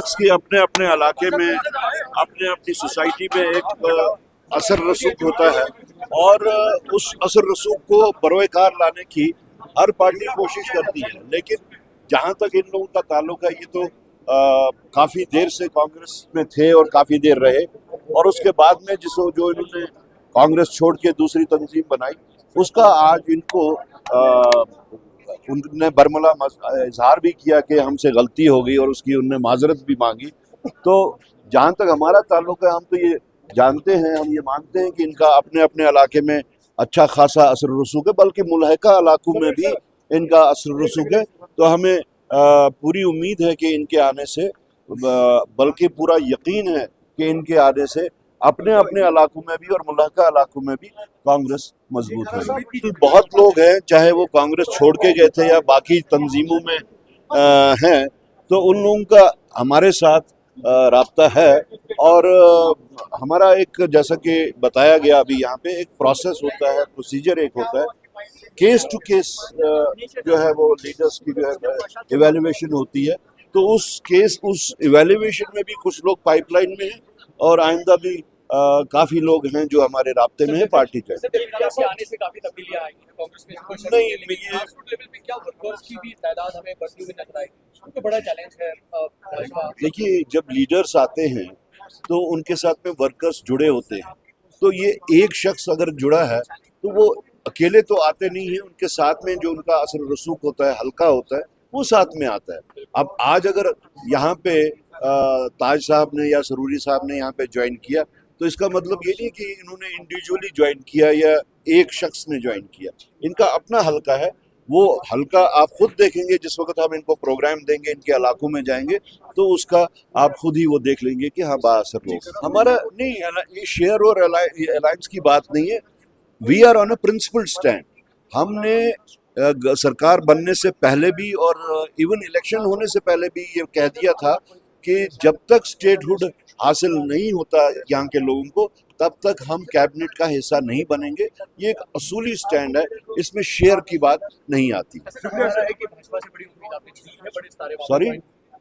शख्स की अपने अपने इलाके में अपने अपनी सोसाइटी में एक असर रसूख होता है और उस असर रसूख को बरोएकार लाने की हर पार्टी कोशिश करती है, लेकिन जहाँ तक इन लोगों का ताल्लुक है, ये तो काफ़ी देर से कांग्रेस में थे और काफ़ी देर रहे, और उसके बाद में जो इन्होंने कांग्रेस छोड़ के दूसरी तंजीम बनाई, उसका आज इनको उनने बरमला इजहार भी किया कि हमसे गलती हो गई और उसकी उनने माजरत भी मांगी। तो जहाँ तक हमारा ताल्लुक है, हम तो ये जानते हैं, हम ये मानते हैं कि इनका अपने अपने इलाके में अच्छा खासा असर रसूख है, बल्कि मुल्हिका इलाकों में भी इनका असर रसूख है। तो हमें पूरी उम्मीद है कि इनके आने से, बल्कि पूरा यकीन है कि इनके आने से अपने अपने इलाकों में भी और मुल्हिका इलाकों में भी कांग्रेस मजबूत है। बहुत लोग हैं, चाहे वो कांग्रेस छोड़ के गए थे या बाकी तंजीमों में हैं, तो उन लोगों का हमारे साथ राब्ता है, और हमारा एक, जैसा कि बताया गया अभी यहाँ पे, एक प्रोसेस होता है, प्रोसीजर एक होता है, केस टू केस जो है वो लीडर्स की जो है इवैल्यूएशन होती है। तो उस इवैल्यूएशन में भी कुछ लोग पाइपलाइन में हैं और आइंदा भी काफ़ी लोग हैं जो हमारे राब्ते में है पार्टी के। आने से काफी तब्दीलियां आई हैं कांग्रेस में, नहीं, लेवल पे क्या वर्कर्स की भी तादाद हमें बढ़ती हुई नजर आएगी, तो बड़ा चैलेंज है भाजपा। देखिए, जब लीडर्स आते हैं तो उनके साथ में वर्कर्स जुड़े होते हैं, तो ये एक शख्स अगर जुड़ा है तो वो अकेले तो आते नहीं है, उनके साथ में जो उनका असर रसूख होता है, हल्का होता है, वो साथ में आता है। अब आज अगर यहाँ पे ताज साहब ने या सरूरी साहब ने यहाँ पे ज्वाइन किया, तो इसका मतलब ये नहीं कि इन्होंने इंडिविजुअली ज्वाइन किया या एक शख्स ने ज्वाइन किया, इनका अपना हल्का है। वो हल्का आप खुद देखेंगे, जिस वक्त हम इनको प्रोग्राम देंगे, इनके इलाकों में जाएंगे, तो उसका आप खुद ही वो देख लेंगे कि हाँ, बाअसर लोग। हमारा नहीं, ये शेयर और अलायंस की बात नहीं है। We are on a principle stand. हमने सरकार बनने से पहले भी और इवन इलेक्शन होने से पहले भी ये कह दिया था कि जब तक स्टेटहुड हासिल नहीं होता यहाँ के लोगों को, तब तक हम कैबिनेट का हिस्सा नहीं बनेंगे। ये एक असूली स्टैंड है, इसमें शेयर की बात नहीं आती। सॉरी,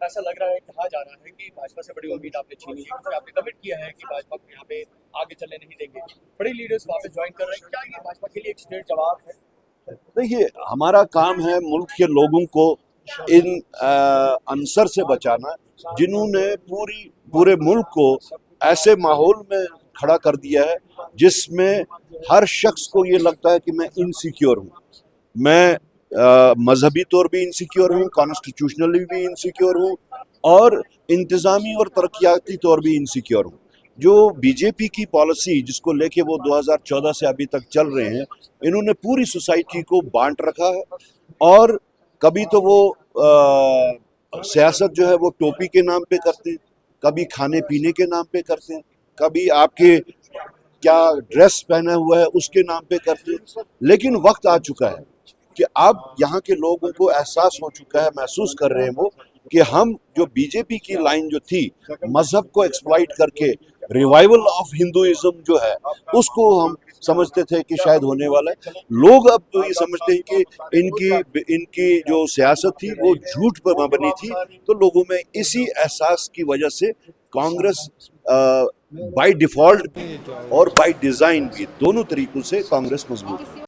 ऐसा लग रहा है, कहा जा रहा है कि भाजपा से बड़ी उम्मीद आपने छीनी है, क्योंकि आपने कमिट किया है कि भाजपा को यहाँ पे आगे चलने नहीं देंगे। बड़े लीडर्स वापस ज्वाइन कर रहे हैं, क्या ये भाजपा के लिए एक स्ट्रेट जवाब है? देखिए, हमारा काम है मुल्क के लोगों को इन अनसर से बचाना, जिन्होंने पूरे मुल्क को ऐसे माहौल में खड़ा कर दिया है जिसमें हर शख्स को ये लगता है कि मैं इनसिक्योर हूँ। मैं मजहबी तौर भी इनसिक्योर हूँ, कॉन्स्टिट्यूशनली भी इनसिक्योर हूँ, और इंतज़ामी और तरक्याती तौर भी इनसिक्योर हूँ। जो बीजेपी की पॉलिसी जिसको लेके वो 2014 से अभी तक चल रहे हैं, इन्होंने पूरी सोसाइटी को बांट रखा है, और कभी तो वो सियासत जो है वो टोपी के नाम पे करते हैं, कभी खाने पीने के नाम पे करते हैं, कभी आपके क्या ड्रेस पहना हुआ है उसके नाम पे करते हैं। लेकिन वक्त आ चुका है कि अब यहाँ के लोगों को एहसास हो चुका है, महसूस कर रहे हैं वो, कि हम जो बीजेपी की लाइन जो थी, मजहब को एक्सप्लॉइट करके रिवाइवल ऑफ हिंदुइज्म जो है, उसको हम समझते थे कि शायद होने वाला है। लोग अब तो ये समझते हैं कि इनकी जो सियासत थी वो झूठ पर बनी थी। तो लोगों में इसी एहसास की वजह से कांग्रेस बाय डिफॉल्ट और बाय डिज़ाइन भी, दोनों तरीकों से कांग्रेस मजबूत है।